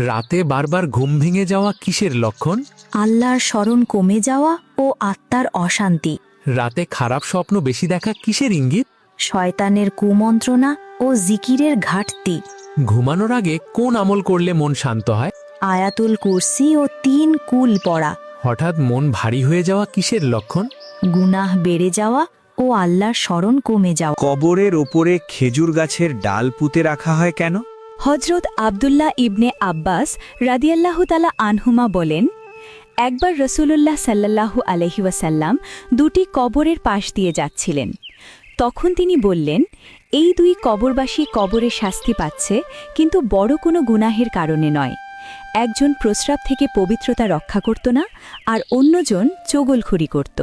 রাতে বারবার ঘুম ভেঙে যাওয়া কিসের লক্ষণ? আল্লাহর স্মরণ কমে যাওয়া ও আত্মার অশান্তি। রাতে খারাপ স্বপ্ন বেশি দেখা কিসের ইঙ্গিত? শয়তানের কুমন্ত্রণা ও জিকিরের ঘাটতি। ঘুমানোর আগে কোন আমল করলে মন শান্ত হয়? আয়াতুল কুরসি ও 3 কুল পড়া। হঠাৎ মন ভারী হয়ে যাওয়া কিসের লক্ষণ? গুনাহ বেড়ে যাওয়া ও আল্লাহর স্মরণ কমে যাওয়া। কবরের ওপরে খেজুর গাছের ডাল পুঁতে রাখা হয় কেন? হজরত আব্দুল্লাহ ইবনে আব্বাস রাদিয়াল্লাহু তাআলা আনহুমা বলেন, একবার রসুলুল্লাহ সাল্লাল্লাহু আলাইহি ওয়াসাল্লাম 2টি কবরের পাশ দিয়ে যাচ্ছিলেন। তখন তিনি বললেন, এই 2 কবরবাসী কবরে শাস্তি পাচ্ছে, কিন্তু বড় কোনো গুনাহের কারণে নয়। একজন প্রস্রাব থেকে পবিত্রতা রক্ষা করত না, আর অন্যজন চগলখড়ি করত।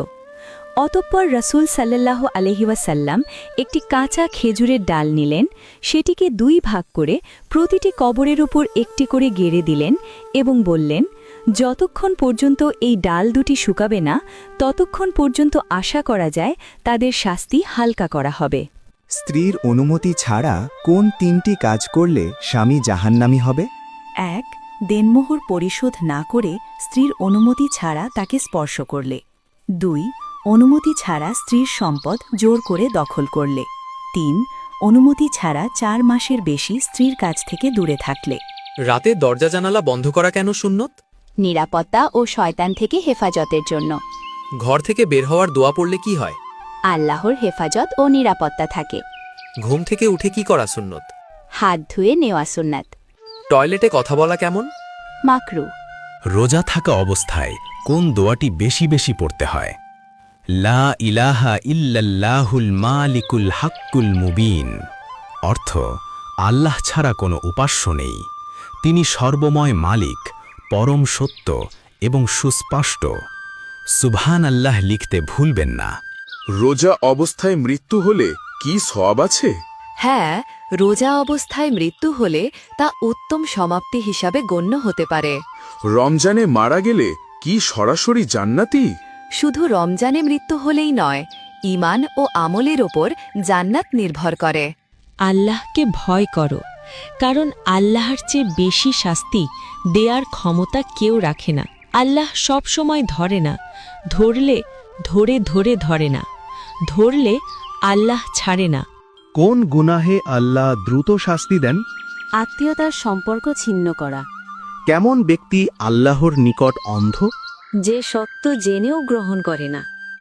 অতঃপর রসুল সাল্লাল্লাহু আলাইহি ওয়াসাল্লাম একটি কাঁচা খেজুরের ডাল নিলেন, সেটিকে 2 ভাগ করে প্রতিটি কবরের উপর একটি করে গেড়ে দিলেন এবং বললেন, যতক্ষণ পর্যন্ত এই ডাল 2টি শুকাবে না, ততক্ষণ পর্যন্ত আশা করা যায় তাদের শাস্তি হালকা করা হবে। স্ত্রীর অনুমতি ছাড়া কোন 3টি কাজ করলে স্বামী জাহান্নামী হবে? 1. দেনমোহর পরিশোধ না করে স্ত্রীর অনুমতি ছাড়া তাকে স্পর্শ করলে। 2. অনুমতি ছাড়া স্ত্রীর সম্পদ জোর করে দখল করলে। 3. অনুমতি ছাড়া 4 মাসের বেশি স্ত্রীর কাছ থেকে দূরে থাকলে। রাতে দরজা জানালা বন্ধ করা কেন সুন্নত? নিরাপত্তা ও শয়তান থেকে হেফাজতের জন্য। ঘর থেকে বের হওয়ার দোয়া পড়লে কি হয়? আল্লাহর হেফাজত ও নিরাপত্তা থাকে। ঘুম থেকে উঠে কি করা সুন্নত? হাত ধুয়ে নেওয়া সুন্নাত। টয়লেটে কথা বলা কেমন? মাকরু। রোজা থাকা অবস্থায় কোন দোয়াটি বেশি বেশি পড়তে হয়? লা ইলাহা ইল্লাল্লাহুল মালিকুল হাক্কুল মুবিন। অর্থ, আল্লাহ ছাড়া কোনো উপাস্য নেই, তিনি সর্বময় মালিক, পরম সত্য এবং সুস্পষ্ট। সুবহানাল্লাহ লিখতে ভুলবেন না। রোজা অবস্থায় মৃত্যু হলে কি সওয়াব আছে? হ্যাঁ, রোজা অবস্থায় মৃত্যু হলে তা উত্তম সমাপ্তি হিসাবে গণ্য হতে পারে। রমজানে মারা গেলে কি সরাসরি জান্নাতি? শুধু রমজানে মৃত্যু হলেই নয়, ঈমান ও আমলের ওপর জান্নাত নির্ভর করে। আল্লাহকে ভয় করো, কারণ আল্লাহর চেয়ে বেশি শাস্তি দেয়ার ক্ষমতা কেউ রাখে না। আল্লাহ সব সময় ধরে না, ধরলে ধরে না, ধরলে আল্লাহ ছাড়ে না। কোন গুনাহে আল্লাহ দ্রুত শাস্তি দেন? আত্মীয়তার সম্পর্ক ছিন্ন করা। কেমন ব্যক্তি আল্লাহর নিকট অন্ধ? যে সত্য জেনেও গ্রহণ করে না।